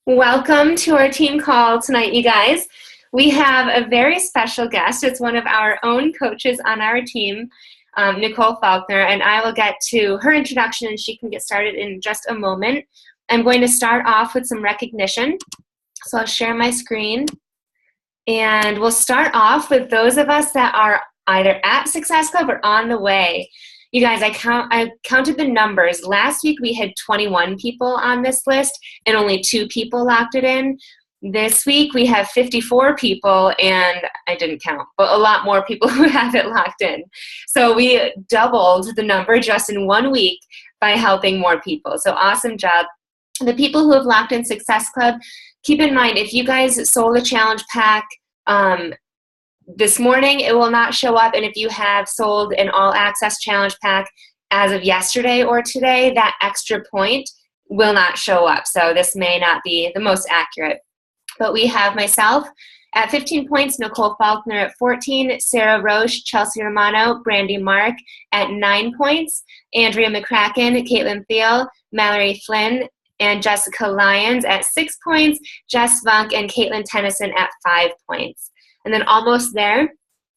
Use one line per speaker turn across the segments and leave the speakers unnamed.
Welcome to our team call tonight, you guys. We have a very special guest. It's one of our own coaches on our team, Nicole Faulkner, and I will get to her introduction and she can get started in just a moment. I'm going to start off with some recognition. So I'll share my screen. And we'll start off with those of us that are either at Success Club or on the way. You guys, I counted the numbers. Last week we had 21 people on this list and only 2 people locked it in. This week we have 54 people and I didn't count, but a lot more people who have it locked in. So we doubled the number just in 1 week by helping more people. So awesome job. The people who have locked in Success Club, keep in mind if you guys sold a challenge pack this morning, it will not show up, and if you have sold an all-access challenge pack as of yesterday or today, that extra point will not show up. So this may not be the most accurate. But we have myself at 15 points, Nicole Faulkner at 14, Sarah Roche, Chelsea Romano, Brandy Mark at 9 points, Andrea McCracken, Caitlin Thiel, Mallory Flynn, and Jessica Lyons at 6 points, Jess Vunk and Caitlin Tennyson at 5 points. And then almost there,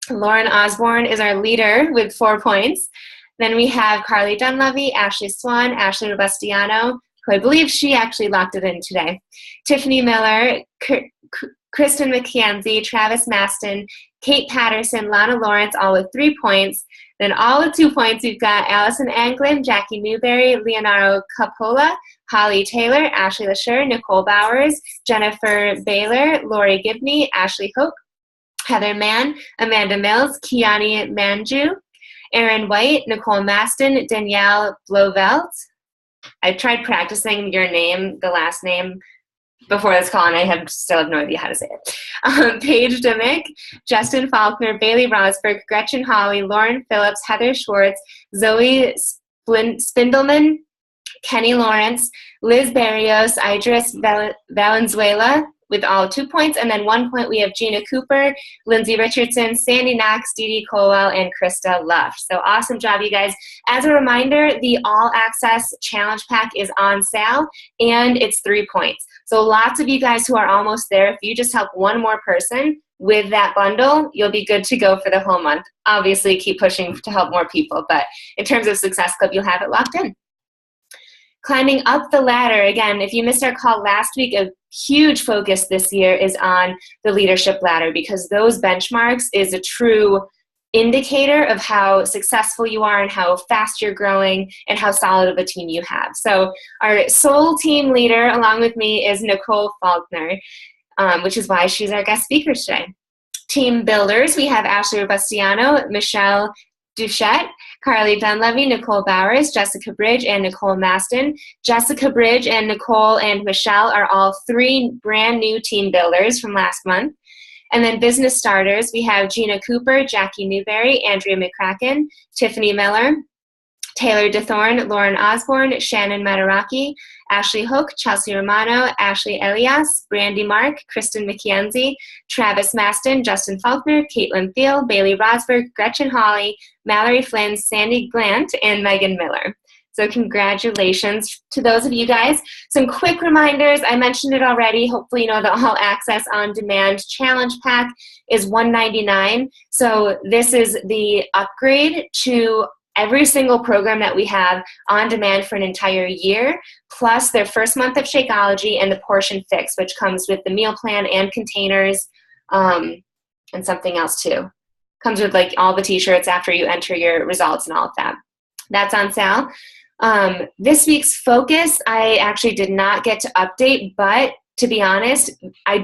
Lauren Osborne is our leader with 4 points. Then we have Carly Dunleavy, Ashley Swan, Ashley Robustiano, who I believe she actually locked it in today, Tiffany Miller, Kristen McKenzie, Travis Maston, Kate Patterson, Lana Lawrence, all with 3 points. Then all with 2 points, we've got Allison Anglin, Jackie Newberry, Leonardo Capola, Holly Taylor, Ashley LaSure, Nicole Bowers, Jennifer Baylor, Lori Gibney, Ashley Hope, Heather Mann, Amanda Mills, Kiani Manju, Erin White, Nicole Maston, Danielle Blovelt. I tried practicing your name, the last name, before this call, and I still have no idea how to say it. Paige Dimick, Justin Faulkner, Bailey Rosberg, Gretchen Hawley, Lauren Phillips, Heather Schwartz, Zoe Spindelman, Kenny Lawrence, Liz Barrios, Idris Valenzuela with all 2 points, and then 1 point we have Gina Cooper, Lindsay Richardson, Sandy Knox, Dee Dee Colwell, and Krista Luff. So awesome job, you guys. As a reminder, the All Access Challenge Pack is on sale, and it's 3 points. So lots of you guys who are almost there, if you just help one more person with that bundle, you'll be good to go for the whole month. Obviously, keep pushing to help more people, but in terms of Success Club, you'll have it locked in. Climbing up the ladder, again, if you missed our call last week, a huge focus this year is on the leadership ladder because those benchmarks is a true indicator of how successful you are and how fast you're growing and how solid of a team you have. So our sole team leader along with me is Nicole Faulkner, which is why she's our guest speaker today. Team builders, we have Ashley Robustiano, Michelle Duchette, Carly Dunleavy, Nicole Bowers, Jessica Bridge, and Nicole Maston. Jessica Bridge and Nicole and Michelle are all 3 brand new team builders from last month. And then business starters, we have Gina Cooper, Jackie Newberry, Andrea McCracken, Tiffany Miller, Taylor DeThorne, Lauren Osborne, Shannon Mataraki, Ashley Hook, Chelsea Romano, Ashley Elias, Brandy Mark, Kristen McKenzie, Travis Maston, Justin Faulkner, Caitlin Thiel, Bailey Rosberg, Gretchen Hawley, Mallory Flynn, Sandy Glant, and Megan Miller. So congratulations to those of you guys. Some quick reminders. I mentioned it already. Hopefully you know the All Access On Demand Challenge Pack is $199. So this is the upgrade to every single program that we have on demand for an entire year, plus their first month of Shakeology and the Portion Fix, which comes with the meal plan and containers and something else too. Comes with like all the t-shirts after you enter your results and all of that. That's on sale. This week's focus, I actually did not get to update, but to be honest,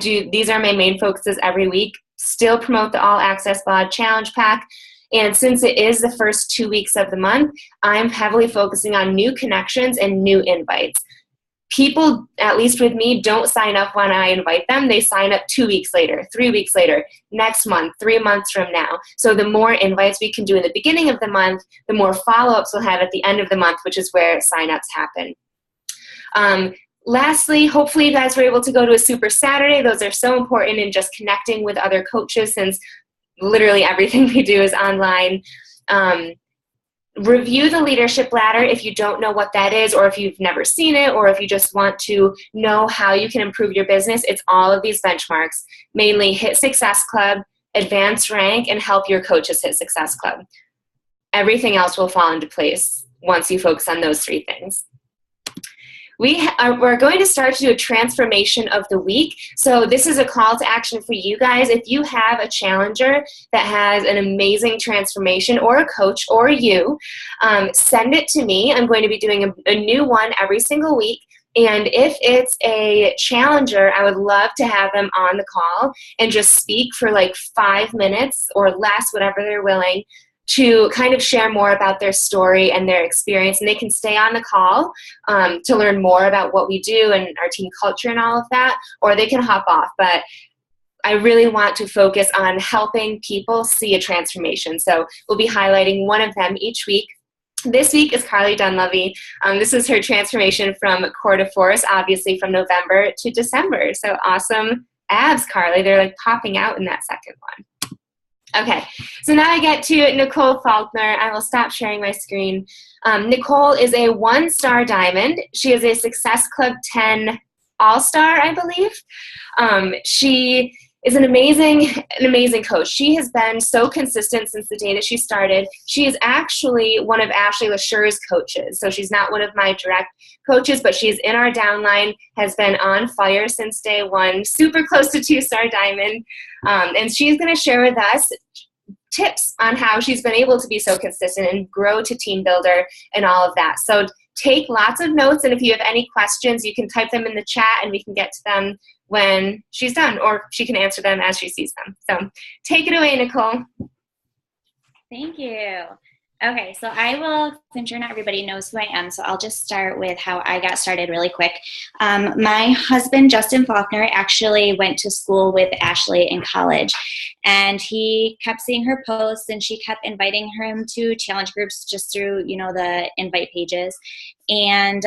these are my main focuses every week. Still promote the All Access BOD Challenge Pack. And since it is the first 2 weeks of the month, I'm heavily focusing on new connections and new invites. People, at least with me, don't sign up when I invite them. They sign up 2 weeks later, 3 weeks later, next month, 3 months from now. So the more invites we can do in the beginning of the month, the more follow-ups we'll have at the end of the month, which is where sign-ups happen. Lastly, hopefully you guys were able to go to a Super Saturday. Those are so important in just connecting with other coaches since literally everything we do is online. review the leadership ladder if you don't know what that is, or if you've never seen it, or if you just want to know how you can improve your business. It's all of these benchmarks, mainly Hit Success Club, Advanced Rank, and Help Your Coaches Hit Success Club. Everything else will fall into place once you focus on those 3 things. We're going to start to do a transformation of the week. So this is a call to action for you guys. If you have a challenger that has an amazing transformation, or a coach, or you, send it to me. I'm going to be doing a new one every single week. And if it's a challenger, I would love to have them on the call and just speak for like 5 minutes or less, whatever they're willing, to kind of share more about their story and their experience. And they can stay on the call to learn more about what we do and our team culture and all of that, or they can hop off. But I really want to focus on helping people see a transformation. So we'll be highlighting one of them each week. This week is Carly Dunleavy. This is her transformation from core to force, obviously from November to December. So awesome abs, Carly. They're like popping out in that second one. Okay, so now I get to Nicole Faulkner. I will stop sharing my screen. Nicole is a 1-star diamond. She is a Success Club 10 All-Star, I believe. She is an amazing coach. She has been so consistent since the day that she started. She is actually one of Ashley LaSure's coaches. So she's not one of my direct coaches, but she's in our downline, has been on fire since day one, super close to 2-star diamond. And she's going to share with us tips on how she's been able to be so consistent and grow to team builder and all of that. So take lots of notes, and if you have any questions, you can type them in the chat and we can get to them when she's done, or she can answer them as she sees them. So take it away, Nicole.
Thank you. Okay, so since not everybody knows who I am, so I'll just start with how I got started really quick. My husband, Justin Faulkner, actually went to school with Ashley in college, and he kept seeing her posts, and she kept inviting him to challenge groups just through, the invite pages. And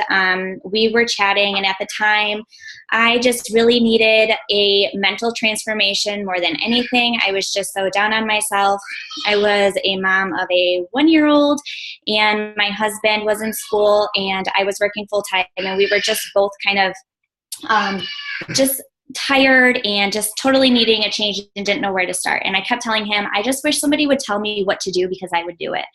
we were chatting, and at the time, I just really needed a mental transformation more than anything. I was just so down on myself. I was a mom of a 1-year-old, and my husband was in school, and I was working full-time, and we were just both kind of just tired and just totally needing a change and didn't know where to start. And I kept telling him, I just wish somebody would tell me what to do because I would do it.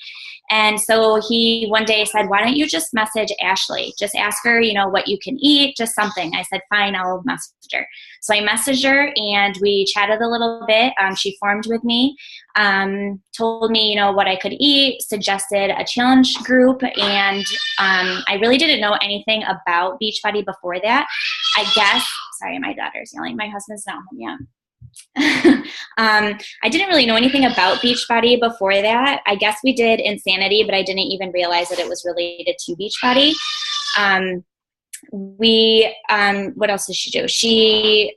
And so he one day said, why don't you just message Ashley? Just ask her, what you can eat, just something. I said, fine, I'll message her. So I messaged her and we chatted a little bit. She formed with me, told me, what I could eat, suggested a challenge group. And I really didn't know anything about Beachbody before that. I guess, sorry, my daughter's yelling. My husband's not home yet. I didn't really know anything about Beachbody before that. I guess we did Insanity, but I didn't even realize that it was related to Beachbody. What else did she do? She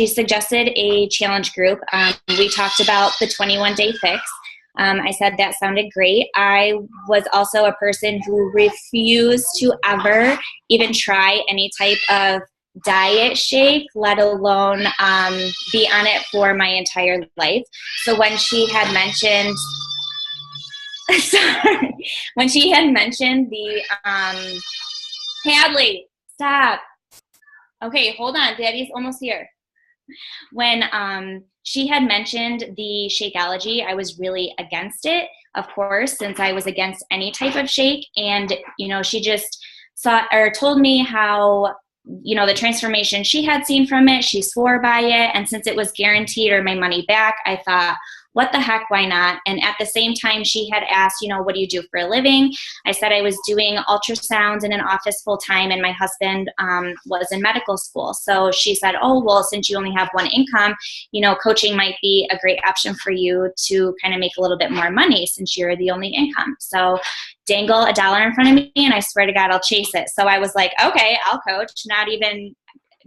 suggested a challenge group. We talked about the 21-day fix. I said that sounded great. I was also a person who refused to ever even try any type of diet shake, let alone be on it for my entire life. So when she had mentioned when she had mentioned the Hadley, stop. Okay, hold on. Daddy's almost here. When she had mentioned the Shakeology, I was really against it, of course, since I was against any type of shake. And, she just told me how, the transformation she had seen from it. She swore by it. And since it was guaranteed or my money back, I thought, what the heck, why not? And at the same time, she had asked, what do you do for a living? I said I was doing ultrasounds in an office full time, and my husband was in medical school. So she said, oh, well, since you only have one income, coaching might be a great option for you to kind of make a little bit more money since you're the only income. So dangle $1 in front of me, and I swear to God, I'll chase it. So I was like, okay, I'll coach.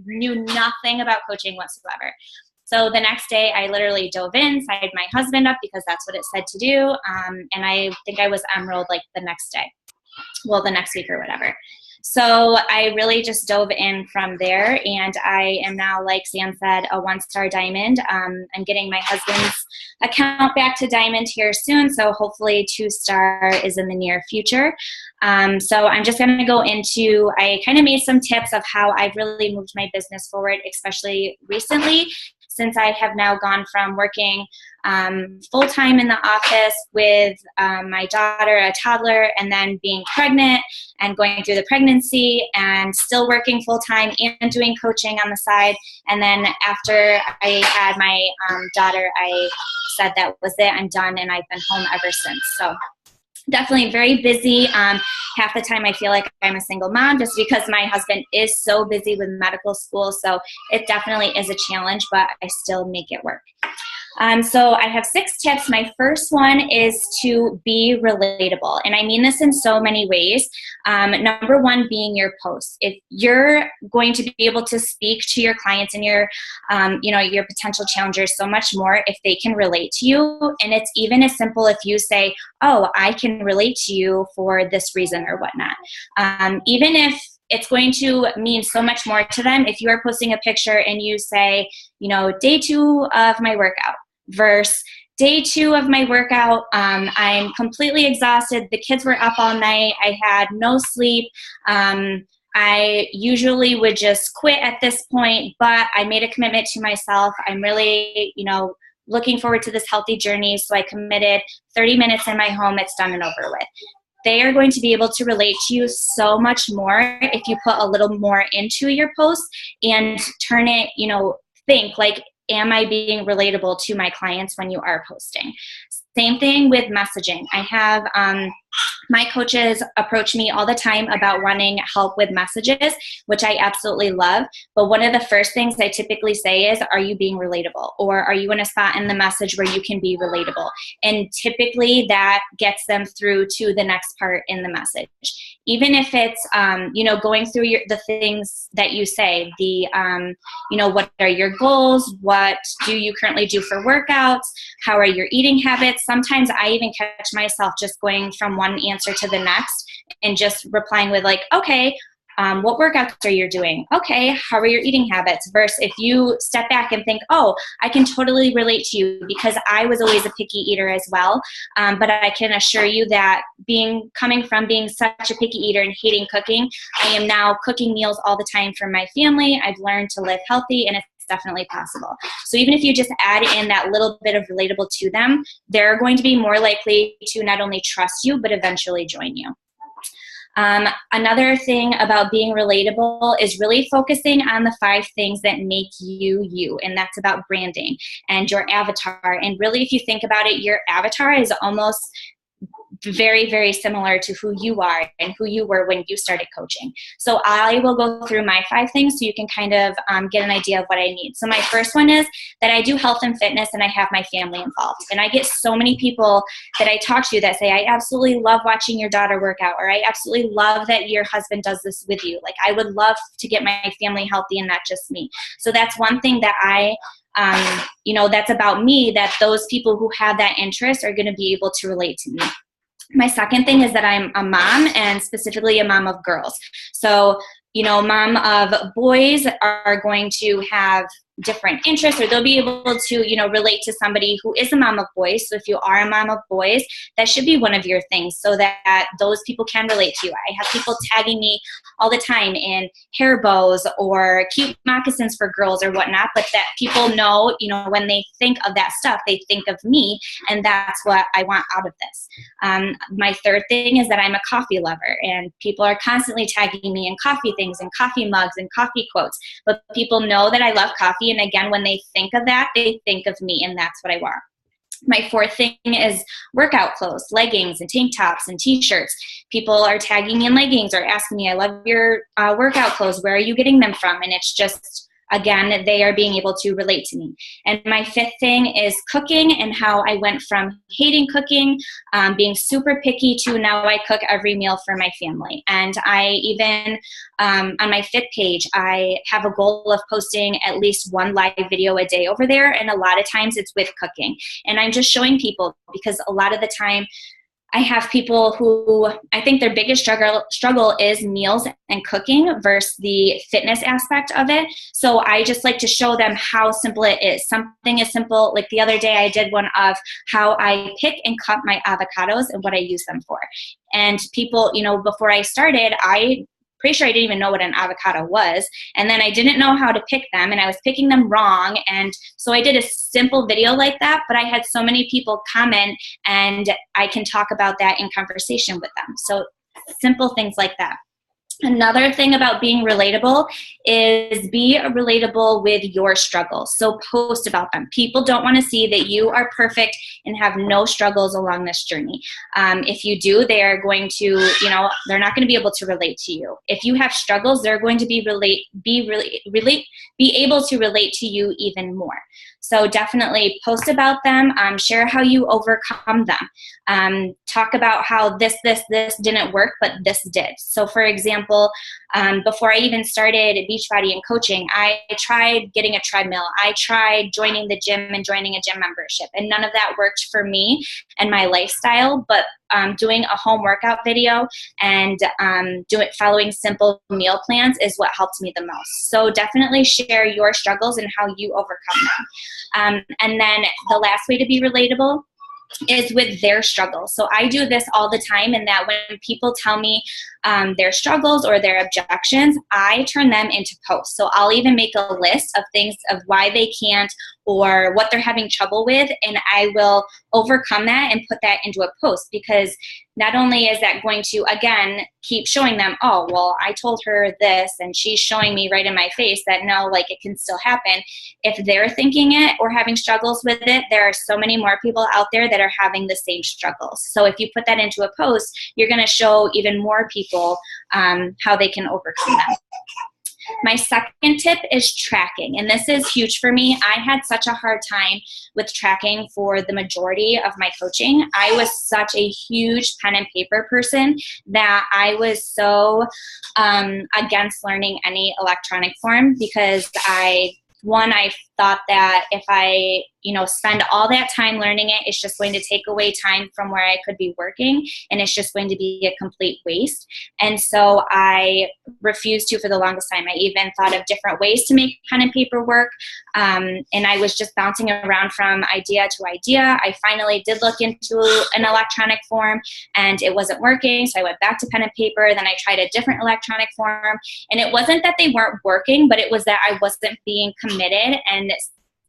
Knew nothing about coaching whatsoever. So the next day, I literally dove in, signed my husband up because that's what it said to do. And I think I was enrolled like the next day. Well, the next week or whatever. So I really just dove in from there, and I am now, like Sam said, a 1-star diamond. I'm getting my husband's account back to diamond here soon, so hopefully 2-star is in the near future. So I'm just going to go into, I kind of made some tips of how I've really moved my business forward, especially recently, since I have now gone from working full-time in the office with my daughter, a toddler, and then being pregnant and going through the pregnancy and still working full-time and doing coaching on the side. And then after I had my daughter, I said that was it, I'm done, and I've been home ever since. So definitely very busy. Half the time I feel like I'm a single mom just because my husband is so busy with medical school. So it definitely is a challenge, but I still make it work. So I have 6 tips. My first one is to be relatable. And I mean this in so many ways. Number one being your posts. If you're going to be able to speak to your clients and your potential challengers so much more if they can relate to you. And it's even as simple if you say, oh, I can relate to you for this reason or whatnot. Even if it's going to mean so much more to them if you are posting a picture and you say, day 2 of my workout versus day 2 of my workout. I'm completely exhausted. The kids were up all night. I had no sleep. I usually would just quit at this point, but I made a commitment to myself. I'm really, looking forward to this healthy journey. So I committed 30 minutes in my home. It's done and over with. They are going to be able to relate to you so much more if you put a little more into your post and turn it, think like, am I being relatable to my clients when you are posting? Same thing with messaging. I have my coaches approach me all the time about wanting help with messages, which I absolutely love. But one of the first things I typically say is, are you being relatable? Or are you in a spot in the message where you can be relatable? And typically that gets them through to the next part in the message. Even if it's, going through the things that you say, what are your goals? What do you currently do for workouts? How are your eating habits? Sometimes I even catch myself just going from one answer to the next and just replying with like, okay, what workouts are you doing? Okay, how are your eating habits? Versus if you step back and think, oh, I can totally relate to you because I was always a picky eater as well. But I can assure you that coming from being such a picky eater and hating cooking, I am now cooking meals all the time for my family. I've learned to live healthy, and it's definitely possible. So even if you just add in that little bit of relatable to them, they're going to be more likely to not only trust you, but eventually join you. Another thing about being relatable is really focusing on the 5 things that make you you, and that's about branding and your avatar. And really, if you think about it, your avatar is almost very, very similar to who you are and who you were when you started coaching. So I will go through my 5 things so you can kind of get an idea of what I need. So my first one is that I do health and fitness and I have my family involved. And I get so many people that I talk to that say, I absolutely love watching your daughter work out, or I absolutely love that your husband does this with you. Like, I would love to get my family healthy and not just me. So that's one thing that that's about me, that those people who have that interest are going to be able to relate to me. My second thing is that I'm a mom, and specifically a mom of girls. So, mom of boys are going to have different interests, or they'll be able to, relate to somebody who is a mom of boys. So if you are a mom of boys, that should be one of your things so that those people can relate to you. I have people tagging me all the time in hair bows or cute moccasins for girls or whatnot, but that people know, when they think of that stuff, they think of me, and that's what I want out of this. My third thing is that I'm a coffee lover, and people are constantly tagging me in coffee things and coffee mugs and coffee quotes, but people know that I love coffee. And again, when they think of that, they think of me, and that's what I want. My fourth thing is workout clothes, leggings and tank tops and t-shirts. People are tagging me in leggings or asking me, I love your workout clothes. Where are you getting them from? And it's just, again, they are being able to relate to me. And my fifth thing is cooking, and how I went from hating cooking, being super picky, to now I cook every meal for my family. And I even, on my Fit page, I have a goal of posting at least 1 live video a day over there. And a lot of times it's with cooking. And I'm just showing people, because a lot of the time, I have people who I think their biggest struggle is meals and cooking versus the fitness aspect of it. So I just like to show them how simple it is. Something as simple, like the other day I did one of how I pick and cut my avocados and what I use them for. And people, you know, before I started, pretty sure I didn't even know what an avocado was. And then I didn't know how to pick them, and I was picking them wrong. And so I did a simple video like that, but I had so many people comment, and I can talk about that in conversation with them. So simple things like that. Another thing about being relatable is be relatable with your struggles. So post about them. People don't want to see that you are perfect and have no struggles along this journey. If you do, they are going to, you know, they're not going to be able to relate to you. If you have struggles, they're going to be able to relate to you even more. So definitely post about them, share how you overcome them. Talk about how this didn't work, but this did. So for example, before I even started Beachbody and coaching, I tried getting a treadmill. I tried joining the gym and joining a gym membership, and none of that worked for me and my lifestyle. But doing a home workout video and following simple meal plans is what helped me the most. So definitely share your struggles and how you overcome them. And then the last way to be relatable is with their struggles. So I do this all the time, in that when people tell me their struggles or their objections, I turn them into posts. So I'll even make a list of things of why they can't or what they're having trouble with, and I will overcome that and put that into a post, because not only is that going to, again, keep showing them, oh, well, I told her this and she's showing me right in my face that no, like it can still happen. If they're thinking it or having struggles with it, there are so many more people out there that are having the same struggles. So if you put that into a post, you're going to show even more people how they can overcome them. My second tip is tracking, and this is huge for me. I had such a hard time with tracking for the majority of my coaching. I was such a huge pen and paper person that I was so against learning any electronic form, because I thought that if I, spend all that time learning it, it's just going to take away time from where I could be working, and it's just going to be a complete waste. And so I refused to for the longest time. I even thought of different ways to make pen and paper work, and I was just bouncing around from idea to idea. I finally did look into an electronic form, and it wasn't working, so I went back to pen and paper. Then I tried a different electronic form, and it wasn't that they weren't working, but it was that I wasn't being committed and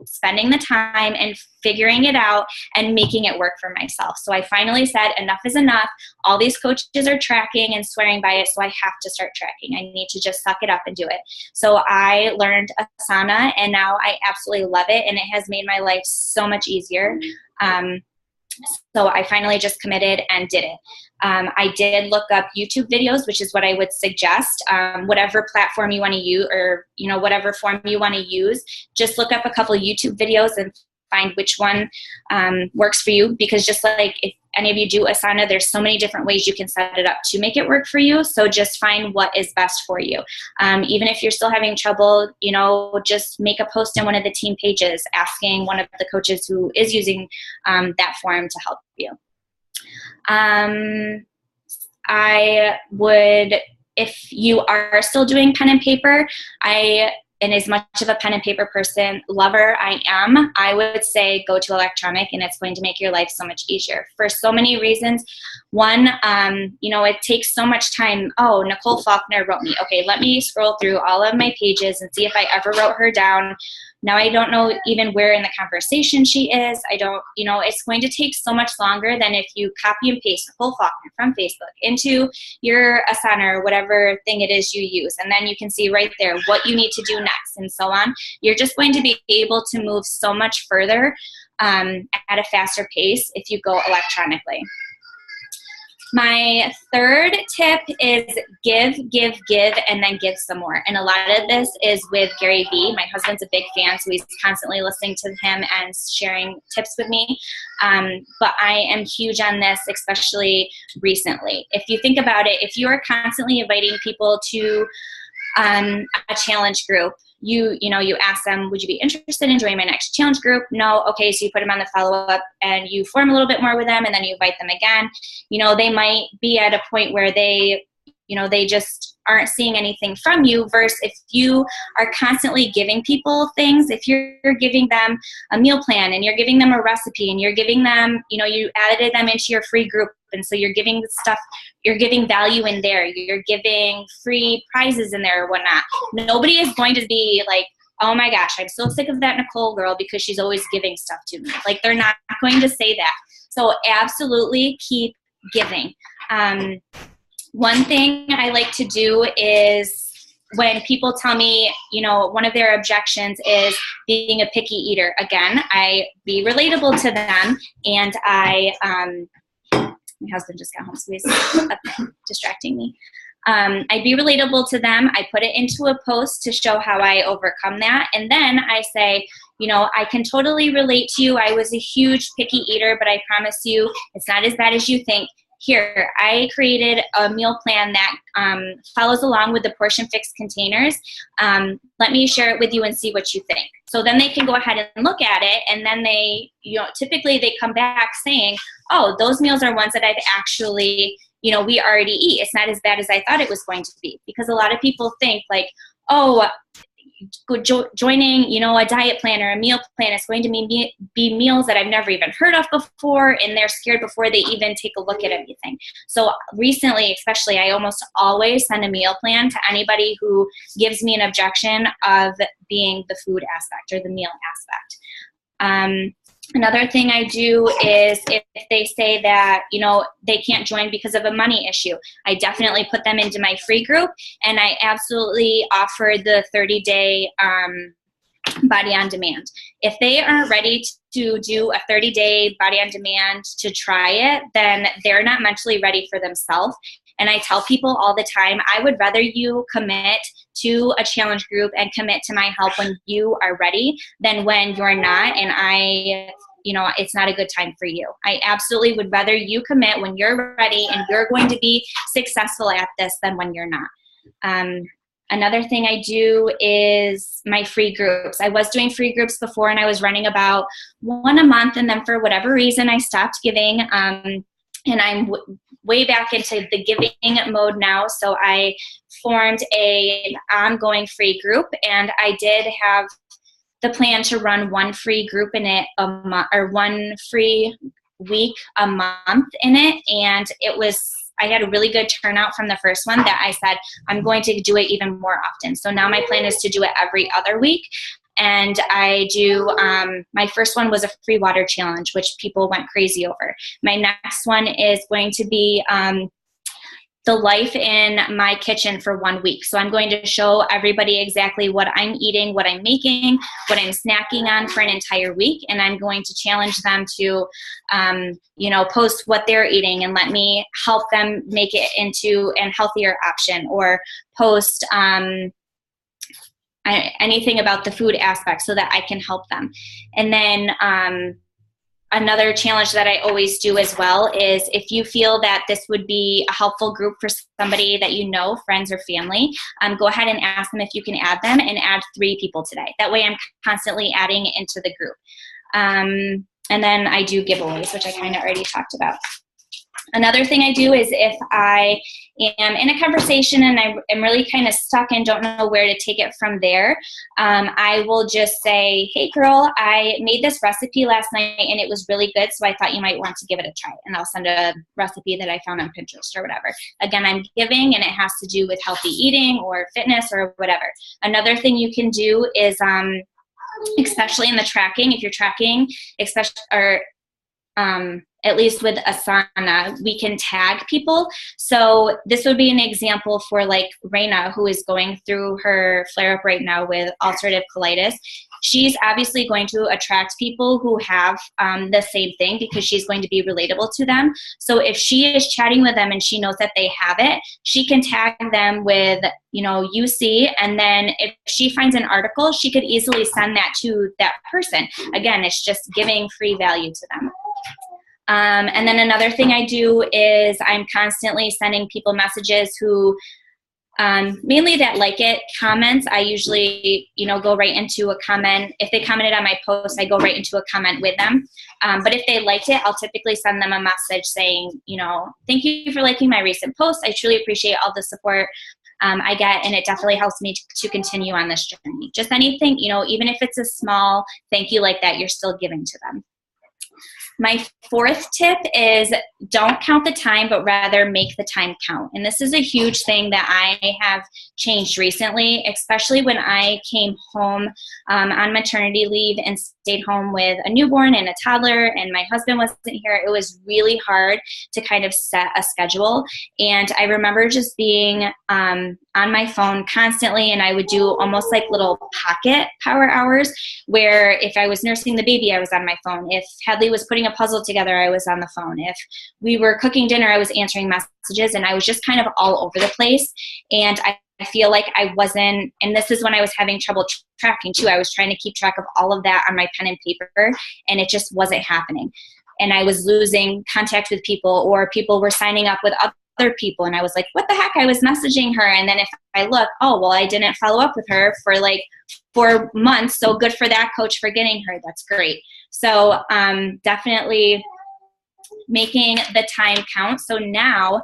spending the time and figuring it out and making it work for myself. So I finally said, enough is enough. All these coaches are tracking and swearing by it, so I have to start tracking. I need to just suck it up and do it. So I learned Sauna, and now I absolutely love it, and it has made my life so much easier. So I finally just committed and did it. I did look up YouTube videos, which is what I would suggest. Whatever platform you want to use, or whatever form you want to use, just look up a couple YouTube videos and find which one works for you. Because just like if any of you do Asana, there's so many different ways you can set it up to make it work for you. So just find what is best for you. Even if you're still having trouble, just make a post in one of the team pages asking one of the coaches who is using that form to help you. I would, if you are still doing pen and paper, and as much of a pen and paper lover I am, I would say go to electronic, and it's going to make your life so much easier for so many reasons. One, it takes so much time. Oh, Nicole Faulkner wrote me. Okay, let me scroll through all of my pages and see if I ever wrote her down. Now I don't know even where in the conversation she is. I don't, it's going to take so much longer than if you copy and paste Nicole Faulkner from Facebook into your Asana or whatever thing it is you use. And then you can see right there what you need to do next and so on. You're just going to be able to move so much further at a faster pace if you go electronically. My third tip is give, and then give some more. And a lot of this is with Gary Vee. My husband's a big fan, so he's constantly listening to him and sharing tips with me. But I am huge on this, especially recently. If you think about it, if you are constantly inviting people to a challenge group, you ask them, would you be interested in joining my next challenge group? No. Okay. So you put them on the follow-up and you form a little bit more with them, and then you invite them again. They might be at a point where they just aren't seeing anything from you, versus if you are constantly giving people things, if you're giving them a meal plan and you're giving them a recipe and you're giving them, you added them into your free group. And so you're giving stuff, you're giving value in there, you're giving free prizes in there or whatnot. Nobody is going to be like, oh my gosh, I'm so sick of that Nicole girl because she's always giving stuff to me. Like, they're not going to say that. So absolutely keep giving. One thing I like to do is when people tell me, one of their objections is being a picky eater. Again, I be relatable to them, and my husband just got home, so he's distracting me. I'd be relatable to them. I put it into a post to show how I overcome that. And then I say, I can totally relate to you. I was a huge picky eater, but I promise you it's not as bad as you think. Here, I created a meal plan that follows along with the portion fixed containers. Let me share it with you and see what you think. So then they can go ahead and look at it, and then they, typically they come back saying, oh, those meals are ones that I've actually, we already eat. It's not as bad as I thought it was going to be. Because a lot of people think like, oh, joining, a diet plan or a meal plan is going to be meals that I've never even heard of before, and they're scared before they even take a look at anything. So recently, especially, I almost always send a meal plan to anybody who gives me an objection of being the food aspect or the meal aspect. Another thing I do is if they say that, they can't join because of a money issue, I definitely put them into my free group, and I absolutely offer the 30-day body on demand. If they aren't ready to do a 30-day body on demand to try it, then they're not mentally ready for themselves. And I tell people all the time, I would rather you commit to a challenge group and commit to my help when you are ready than when you're not, and it's not a good time for you. I absolutely would rather you commit when you're ready and you're going to be successful at this than when you're not. Another thing I do is my free groups. I was doing free groups before, and I was running about one a month, and then for whatever reason I stopped giving. And I'm way back into the giving mode now. So I formed an ongoing free group, and I did have the plan to run one free group in it a month, or one free week a month in it. And I had a really good turnout from the first one that I said, I'm going to do it even more often. So now my plan is to do it every other week. And I do, my first one was a free water challenge, which people went crazy over. My next one is going to be the life in my kitchen for 1 week. So I'm going to show everybody exactly what I'm eating, what I'm making, what I'm snacking on for an entire week. And I'm going to challenge them to, post what they're eating and let me help them make it into a healthier option, or post anything about the food aspect so that I can help them. And then another challenge that I always do as well is if you feel that this would be a helpful group for somebody that you know, friends or family, go ahead and ask them if you can add them, and add 3 people today. That way I'm constantly adding into the group. And then I do giveaways, which I kind of already talked about. Another thing I do is if I am in a conversation and I am really kind of stuck and don't know where to take it from there, I will just say, hey girl, I made this recipe last night and it was really good, so I thought you might want to give it a try. And I'll send a recipe that I found on Pinterest or whatever. Again, I'm giving, and it has to do with healthy eating or fitness or whatever. Another thing you can do is, especially in the tracking, if you're tracking, at least with a sauna, we can tag people. So this would be an example for like Raina, who is going through her flare-up right now with ulcerative colitis. She's obviously going to attract people who have the same thing, because she's going to be relatable to them. So if she is chatting with them and she knows that they have it, she can tag them with, UC, and then if she finds an article, she could easily send that to that person. Again, it's just giving free value to them. And then another thing I do is I'm constantly sending people messages who Mainly that like it. Comments, I usually, go right into a comment. If they commented on my post, I go right into a comment with them. But if they liked it, I'll typically send them a message saying, thank you for liking my recent post. I truly appreciate all the support I get, and it definitely helps me to continue on this journey. Just anything, even if it's a small thank you like that, you're still giving to them. My fourth tip is don't count the time, but rather make the time count. And this is a huge thing that I have changed recently, especially when I came home on maternity leave and stayed home with a newborn and a toddler, and my husband wasn't here. It was really hard to kind of set a schedule. And I remember just being on my phone constantly, and I would do almost like little pocket power hours where if I was nursing the baby, I was on my phone. If Hadley was putting a puzzle together, I was on the phone. If we were cooking dinner, I was answering messages, and I was just kind of all over the place. And I feel like I wasn't, and this is when I was having trouble tracking too. I was trying to keep track of all of that on my pen and paper, and it just wasn't happening. And I was losing contact with people, or people were signing up with other people, and I was like, what the heck? I was messaging her, and then if I look, oh, well, I didn't follow up with her for like 4 months, so good for that coach for getting her. That's great. So definitely making the time count. So now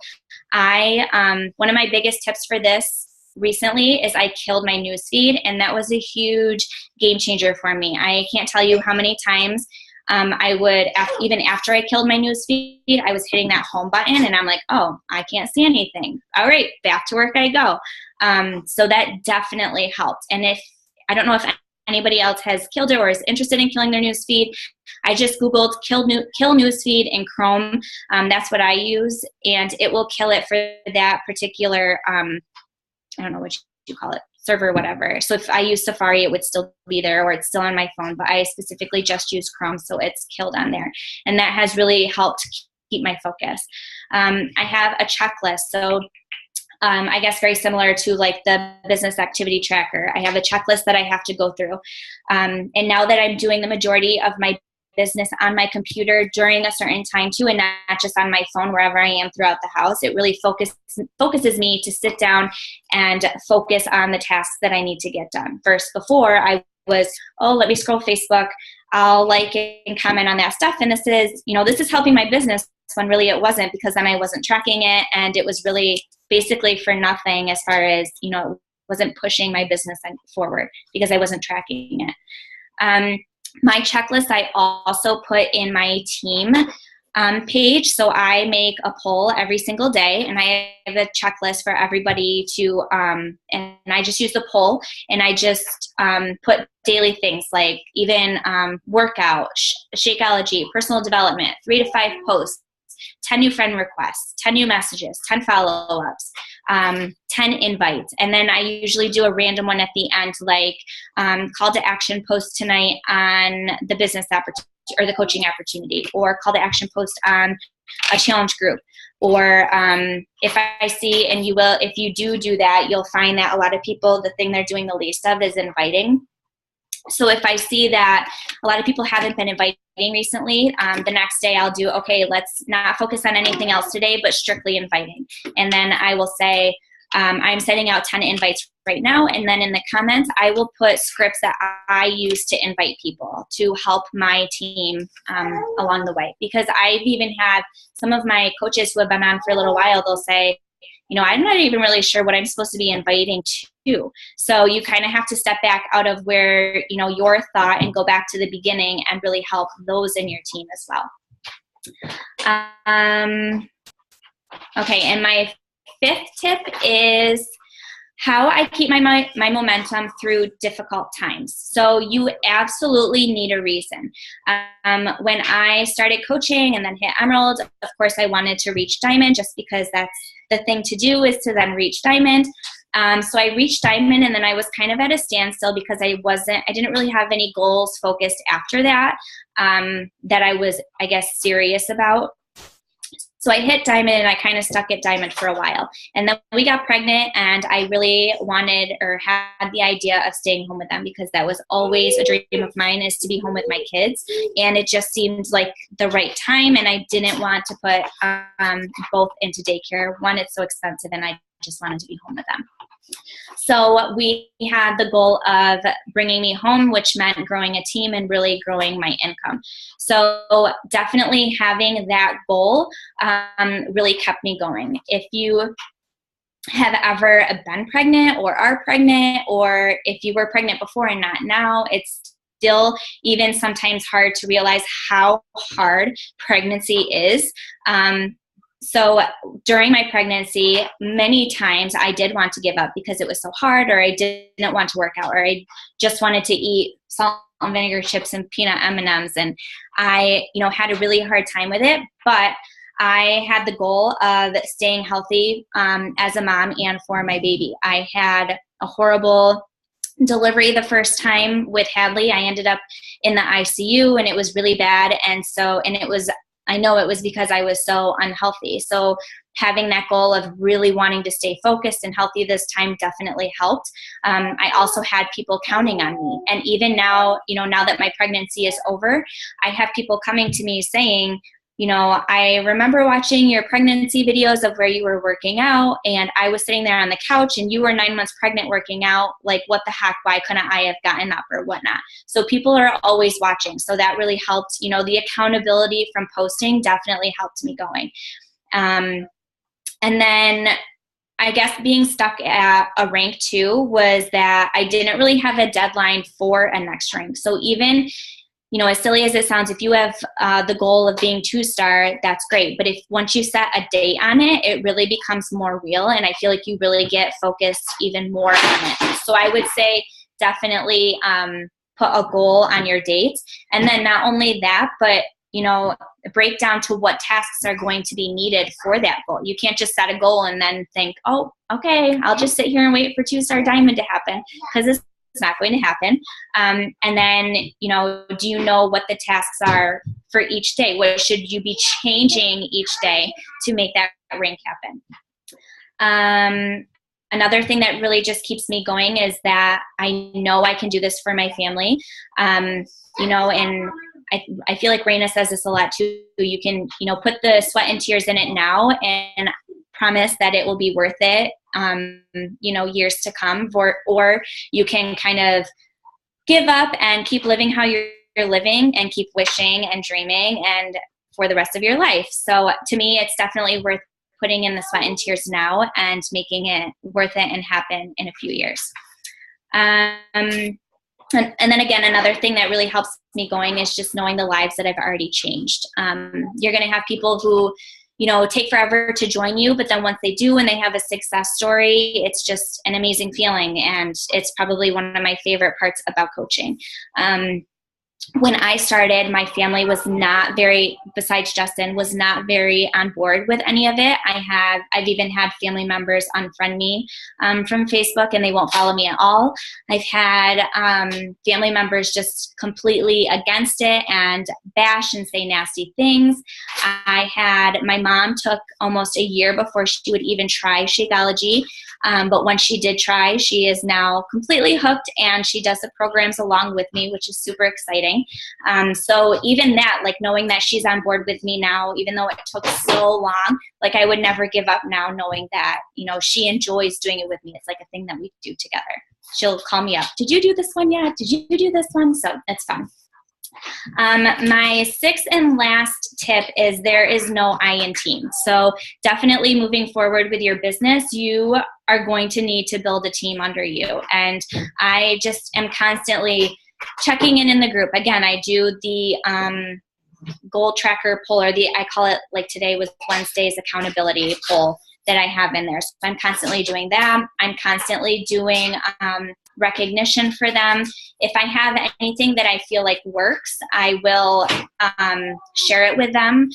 one of my biggest tips for this recently is I killed my newsfeed, and that was a huge game changer for me. I can't tell you how many times I would, even after I killed my newsfeed, I was hitting that home button, and I'm like, oh, I can't see anything. All right, back to work I go. So that definitely helped. And I don't know if anybody else has killed it or is interested in killing their newsfeed, I just Googled kill newsfeed in Chrome. That's what I use, and it will kill it for that particular, I don't know what you call it, server, whatever. So if I use Safari, it would still be there, or it's still on my phone, but I specifically just use Chrome, so it's killed on there. And that has really helped keep my focus. I have a checklist. So I guess very similar to like the business activity tracker. I have a checklist that I have to go through. And now that I'm doing the majority of my business on my computer during a certain time too, and not just on my phone wherever I am throughout the house, it really focuses me to sit down and focus on the tasks that I need to get done. First, before I was, let me scroll Facebook, I'll like and comment on that stuff, and this is helping my business, when really it wasn't, because then I wasn't tracking it, and it was really basically for nothing as far as, it wasn't pushing my business forward because I wasn't tracking it. My checklist I also put in my team page. So I make a poll every single day, and I have a checklist for everybody to, and I just use the poll, and I just put daily things like even workout, Shakeology, personal development, 3 to 5 posts, 10 new friend requests, 10 new messages, 10 follow-ups, 10 invites. And then I usually do a random one at the end, like call to action post tonight on the business opportunity or the coaching opportunity, or call to action post on a challenge group. Or if I see, and if you do that, you'll find that a lot of people, the thing they're doing the least of is inviting. So if I see that a lot of people haven't been inviting recently, the next day I'll do, okay, let's not focus on anything else today, but strictly inviting. And then I will say, I'm sending out 10 invites right now. And then in the comments, I will put scripts that I use to invite people to help my team along the way. Because I've even had some of my coaches who have been on for a little while, they'll say, I'm not even really sure what I'm supposed to be inviting to. So you kind of have to step back out of where, your thought, and go back to the beginning and really help those in your team as well. Okay, and my 5th tip is how I keep my momentum through difficult times. So you absolutely need a reason. When I started coaching and then hit Emerald, of course I wanted to reach Diamond, just because that's the thing to do, is to then reach Diamond. So I reached Diamond, and then I was kind of at a standstill because I didn't really have any goals focused after that, that I was, I guess, serious about. So I hit Diamond, and I kind of stuck at Diamond for a while. And then we got pregnant, and I really wanted, or had the idea of staying home with them, because that was always a dream of mine, is to be home with my kids. And it just seemed like the right time, and I didn't want to put both into daycare. One, it's so expensive, and I just wanted to be home with them. So we had the goal of bringing me home, which meant growing a team and really growing my income. So definitely having that goal really kept me going. If you have ever been pregnant or are pregnant, or if you were pregnant before and not now, it's still even sometimes hard to realize how hard pregnancy is. So during my pregnancy, many times I did want to give up because it was so hard, or I didn't want to work out, or I just wanted to eat salt and vinegar chips and peanut M&Ms. And I, had a really hard time with it, but I had the goal of staying healthy as a mom and for my baby. I had a horrible delivery the first time with Hadley. I ended up in the ICU, and it was really bad. I know it was because I was so unhealthy. So having that goal of really wanting to stay focused and healthy this time definitely helped. I also had people counting on me. And even now, now that my pregnancy is over, I have people coming to me saying, I remember watching your pregnancy videos of where you were working out, and I was sitting there on the couch and you were 9 months pregnant working out. Like, what the heck? Why couldn't I have gotten up or whatnot? So people are always watching. So that really helped. The accountability from posting definitely helped me going. And then I guess being stuck at a rank 2 was that I didn't really have a deadline for a next rank. So even as silly as it sounds, if you have the goal of being 2-star, that's great. But if once you set a date on it, it really becomes more real. And I feel like you really get focused even more on it. So I would say definitely put a goal on your dates. And then not only that, but, break down to what tasks are going to be needed for that goal. You can't just set a goal and then think, oh, okay, I'll just sit here and wait for 2-star diamond to happen, because it's not going to happen. And then, do you know what the tasks are for each day? What should you be changing each day to make that rank happen? Another thing that really just keeps me going is that I know I can do this for my family. And I feel like Raina says this a lot too. You can, put the sweat and tears in it now and promise that it will be worth it, years to come, or you can kind of give up and keep living how you're living and keep wishing and dreaming and for the rest of your life. So to me, it's definitely worth putting in the sweat and tears now and making it worth it and happen in a few years. And then again, another thing that really helps me going is just knowing the lives that I've already changed. You're going to have people who, take forever to join you, but then once they do and they have a success story, it's just an amazing feeling. And it's probably one of my favorite parts about coaching. When I started, my family was not very, besides Justin, was not very on board with any of it. I've even had family members unfriend me from Facebook, and they won't follow me at all. I've had family members just completely against it and bash and say nasty things. My mom took almost a year before she would even try Shakeology. But when she did try, she is now completely hooked, and she does the programs along with me, which is super exciting. So even that, like knowing that she's on board with me now, even though it took so long, like I would never give up now, knowing that, she enjoys doing it with me. It's like a thing that we do together. She'll call me up. Did you do this one yet? Did you do this one? So it's fun. My sixth and last tip is there is no I in team. So definitely moving forward with your business, you are going to need to build a team under you. And I just am constantly checking in the group. Again, I do the goal tracker poll, or I call it, like today was Wednesday's accountability poll that I have in there. So I'm constantly doing that. I'm constantly doing recognition for them. If I have anything that I feel like works, I will share it with them,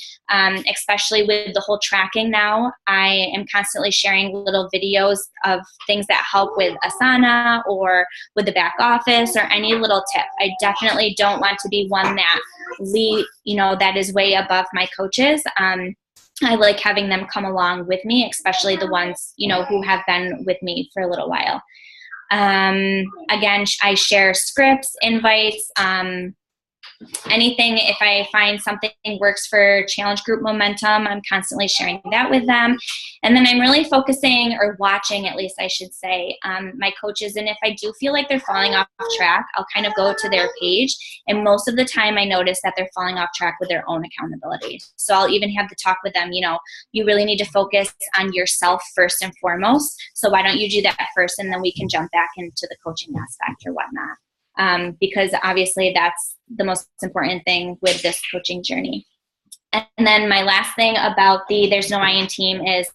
especially with the whole tracking now. I am constantly sharing little videos of things that help with Asana or with the back office or any little tip. I definitely don't want to be one that that is way above my coaches. I like having them come along with me, especially the ones, who have been with me for a little while. Again, I share scripts, invites, anything, if I find something works for challenge group momentum, I'm constantly sharing that with them. And then I'm really focusing, or watching at least I should say, my coaches. And if I do feel like they're falling off track, I'll kind of go to their page. And most of the time I notice that they're falling off track with their own accountability. So I'll even have to talk with them, you really need to focus on yourself first and foremost. So why don't you do that first, and then we can jump back into the coaching aspect or whatnot. Because obviously that's the most important thing with this coaching journey. And then my last thing about the There's No I in team is,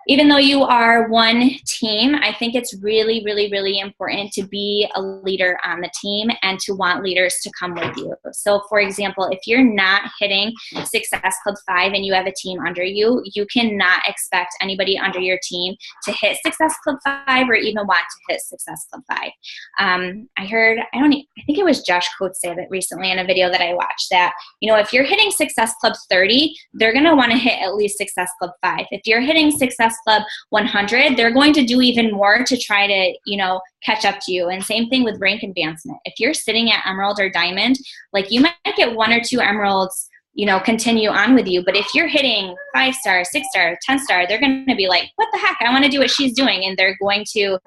even though you are one team, I think it's really, really, really important to be a leader on the team and to want leaders to come with you. So for example, if you're not hitting Success Club 5 and you have a team under you, you cannot expect anybody under your team to hit Success Club 5 or even want to hit Success Club 5. I think it was Josh Coates say that recently in a video that I watched, that, if you're hitting Success Club 30, they're going to want to hit at least Success Club 5. If you're hitting Success Club 100, they're going to do even more to try to, catch up to you. And same thing with rank advancement. If you're sitting at Emerald or Diamond, like, you might get 1 or 2 Emeralds, continue on with you. But if you're hitting 5-star, 6-star, 10-star, they're going to be like, what the heck? I want to do what she's doing. And they're going to,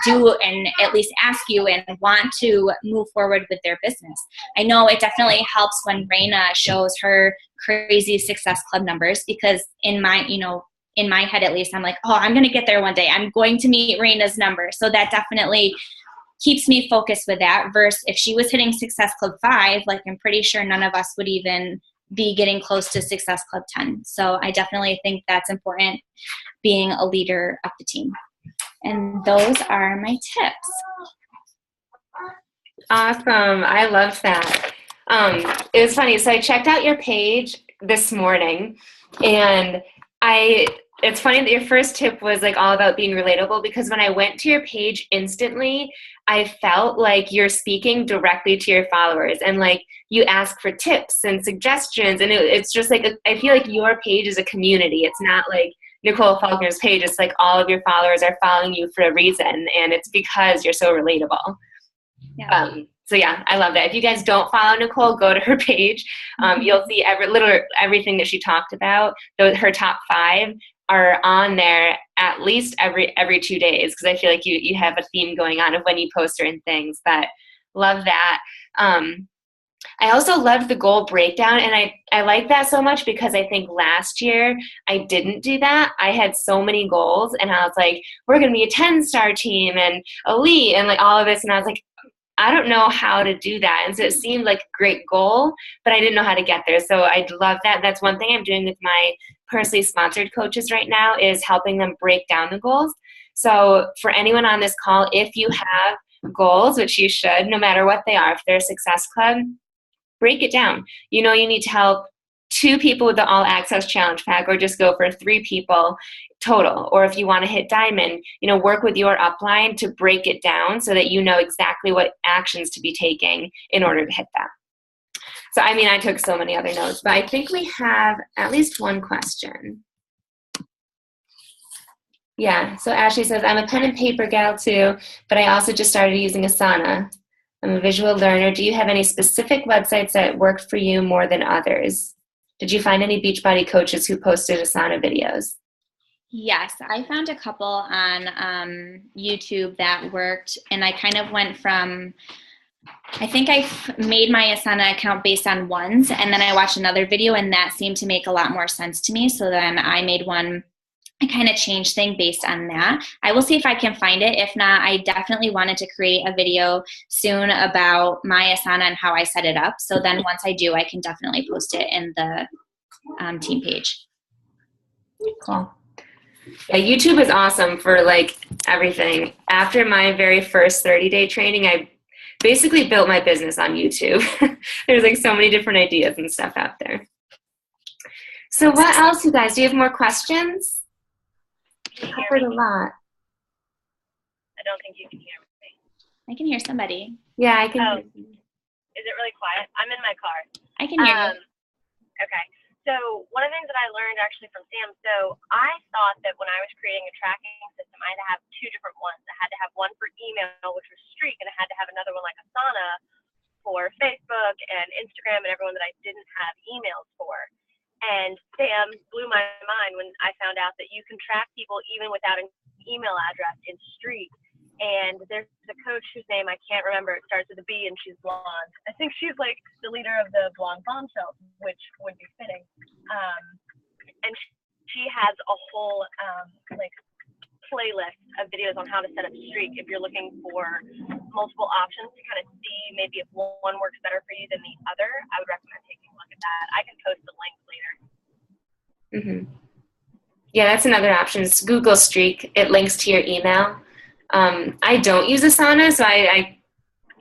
do and at least ask you and want to move forward with their business. I know it definitely helps when Raina shows her crazy Success Club numbers, because in my head at least, I'm like, oh, I'm going to get there one day. I'm going to meet Raina's number. So that definitely keeps me focused with that. Versus if she was hitting Success Club 5, like, I'm pretty sure none of us would even be getting close to Success Club 10. So I definitely think that's important, being a leader of the team. And those are my tips.
Awesome. I love that. It was funny. So I checked out your page this morning, and it's funny that your first tip was like all about being relatable, because when I went to your page instantly, I felt like you're speaking directly to your followers, and like you ask for tips and suggestions. And it's just like, I feel like your page is a community. It's not like Nicole Faulkner's page. It's like all of your followers are following you for a reason, and it's because you're so relatable.
Yeah.
So yeah, I love that. If you guys don't follow Nicole, go to her page. You'll see everything that she talked about. Her top 5 are on there at least every 2 days, because I feel like you have a theme going on of when you post certain things. But love that. I also loved the goal breakdown, and I like that so much, because I think last year I didn't do that. I had so many goals, and I was like, we're going to be a 10-star team and elite and like all of this, and I was like, I don't know how to do that. And so it seemed like a great goal, but I didn't know how to get there. So I love that. That's one thing I'm doing with my personally sponsored coaches right now, is helping them break down the goals. So for anyone on this call, if you have goals, which you should, no matter what they are, if they're a Success Club, break it down. You need to help 2 people with the All Access Challenge Pack, or just go for 3 people total. Or if you want to hit Diamond, work with your upline to break it down so that you know exactly what actions to be taking in order to hit that. So, I took so many other notes, but I think we have at least one question. Yeah, so Ashley says, I'm a pen and paper gal too, but I also just started using Asana. I'm a visual learner. Do you have any specific websites that worked for you more than others? Did you find any Beachbody coaches who posted Asana videos?
Yes, I found a couple on YouTube that worked, and I kind of went from, I think I made my Asana account based on ones, and then I watched another video, and that seemed to make a lot more sense to me. So then I made one. I kind of changed things based on that. I will see if I can find it. If not, I definitely wanted to create a video soon about my Asana and how I set it up. So then once I do, I can definitely post it in the team page.
Cool. Yeah, YouTube is awesome for like everything. After my very first 30-day training, I basically built my business on YouTube. There's like so many different ideas and stuff out there. So what else, you guys? Do you have more questions? I covered a lot.
I don't think you can hear me.
I can hear somebody.
Yeah, I can.
Oh, is it really quiet? I'm in my car.
I can hear you.
Okay. So one of the things that I learned actually from Sam, so I thought that when I was creating a tracking system, I had to have 2 different ones. I had to have one for email, which was Streak, and I had to have another one like Asana for Facebook and Instagram and everyone that I didn't have emails for. And Sam blew my mind when I found out that you can track people even without an email address in Streak. And there's a coach whose name I can't remember. It starts with a B and she's blonde. I think she's like the leader of the Blonde Bombshells, which would be fitting. And she has a whole like playlist of videos on how to set up Streak if you're looking for multiple options to kind of see maybe if one works better for you than the other. I would recommend taking a look at that. I can post the link later.
Mm-hmm. Yeah, that's another option. It's Google Streak. It links to your email. I don't use Asana, so I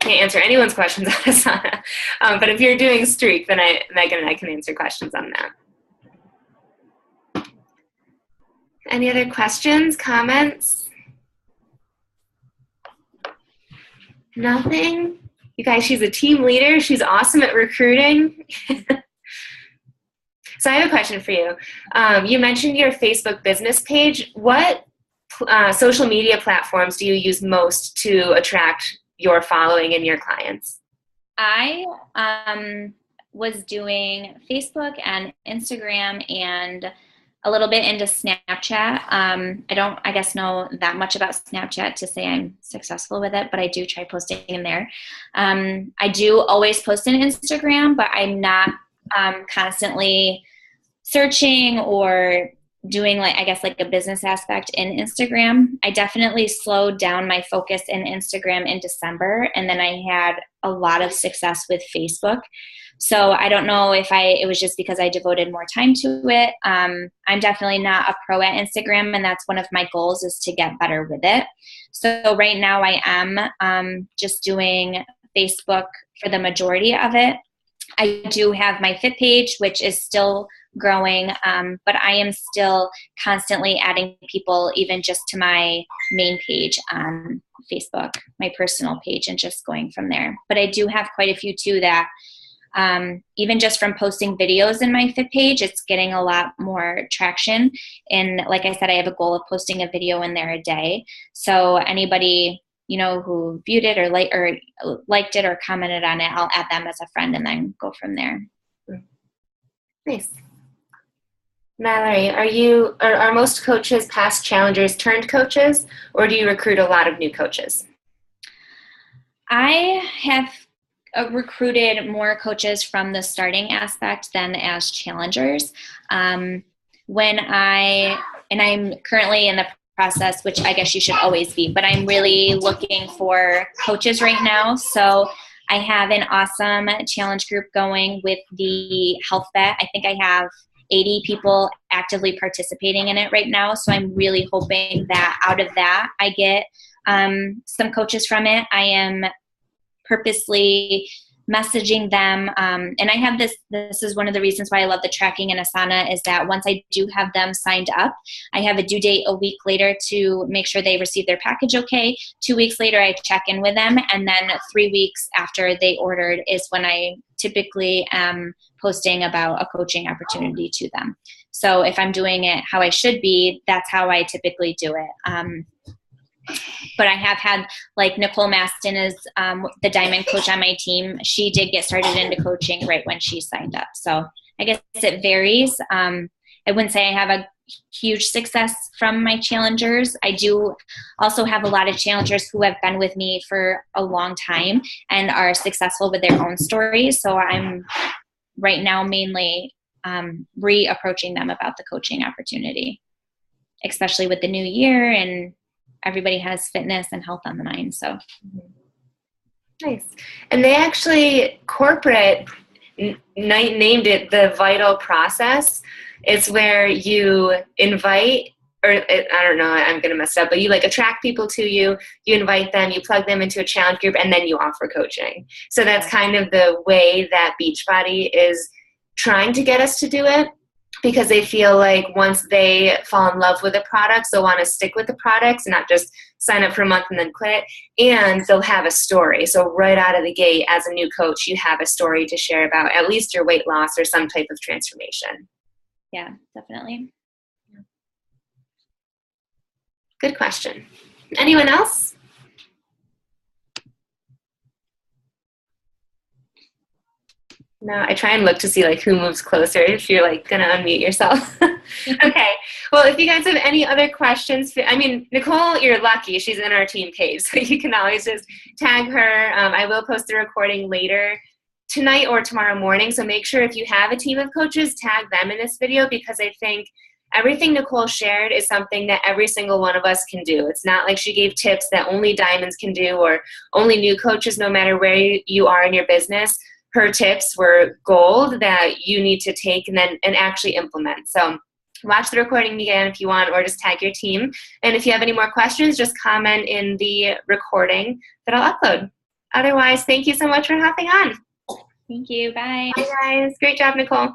can't answer anyone's questions on Asana. But if you're doing Streak, then Megan and I can answer questions on that. Any other questions, comments? Nothing? You guys, she's a team leader. She's awesome at recruiting. So I have a question for you. You mentioned your Facebook business page. What social media platforms do you use most to attract your following and your clients?
I was doing Facebook and Instagram and a little bit into Snapchat. I don't, I guess, know that much about Snapchat to say I'm successful with it, but I do try posting in there. I do always post in Instagram, but I'm not constantly searching or doing like a business aspect in Instagram. I definitely slowed down my focus in Instagram in December, and then I had a lot of success with Facebook. So I don't know if it was just because I devoted more time to it. I'm definitely not a pro at Instagram, and that's one of my goals is to get better with it. So right now I am just doing Facebook for the majority of it. I do have my Fit page, which is still growing, but I am still constantly adding people even just to my main page on Facebook, my personal page, and just going from there. But I do have quite a few too that even just from posting videos in my Fit page, it's getting a lot more traction. And like I said, I have a goal of posting a video in there a day. So anybody who viewed it or liked it or commented on it, I'll add them as a friend and then go from there.
Nice. Mallory, are most coaches past challengers turned coaches, or do you recruit a lot of new coaches?
I have recruited more coaches from the starting aspect than as challengers. I'm currently in the process, which I guess you should always be, but I'm really looking for coaches right now. So I have an awesome challenge group going with the health vet. I think I have 80 people actively participating in it right now. So I'm really hoping that out of that, I get some coaches from it. I am purposely messaging them. And I have this is one of the reasons why I love the tracking in Asana is that once I do have them signed up, I have a due date a week later to make sure they receive their package okay. 2 weeks later, I check in with them. And then 3 weeks after they ordered is when I typically am posting about a coaching opportunity to them. So if I'm doing it how I should be, that's how I typically do it. But I have had, like Nicole Maston is the diamond coach on my team. She did get started into coaching right when she signed up. So I guess it varies. I wouldn't say I have a huge success from my challengers. I do also have a lot of challengers who have been with me for a long time and are successful with their own stories. So I'm right now mainly reapproaching them about the coaching opportunity, especially with the new year and everybody has fitness and health on the mind. So
nice. And they actually corporate named it the vital process. It's where you invite, or I don't know, I'm going to mess it up, but you like attract people to you, you invite them, you plug them into a challenge group, and then you offer coaching. So that's kind of the way that Beachbody is trying to get us to do it, because they feel like once they fall in love with the products, they'll want to stick with the products and not just sign up for a month and then quit. And they'll have a story. So right out of the gate, as a new coach, you have a story to share about at least your weight loss or some type of transformation.
Yeah, definitely.
Good question. Anyone else? No, I try and look to see like who moves closer if you're like gonna unmute yourself. Okay. Well, if you guys have any other questions, I mean, Nicole, you're lucky. She's in our team page, so you can always just tag her. I will post the recording later tonight or tomorrow morning. So make sure if you have a team of coaches, tag them in this video, because I think everything Nicole shared is something that every single one of us can do. It's not like she gave tips that only diamonds can do or only new coaches, no matter where you are in your business. Her tips were gold that you need to take and actually implement. So watch the recording again if you want, or just tag your team. And if you have any more questions, just comment in the recording that I'll upload. Otherwise, thank you so much for hopping on.
Thank you. Bye.
Bye, guys. Great job, Nicole.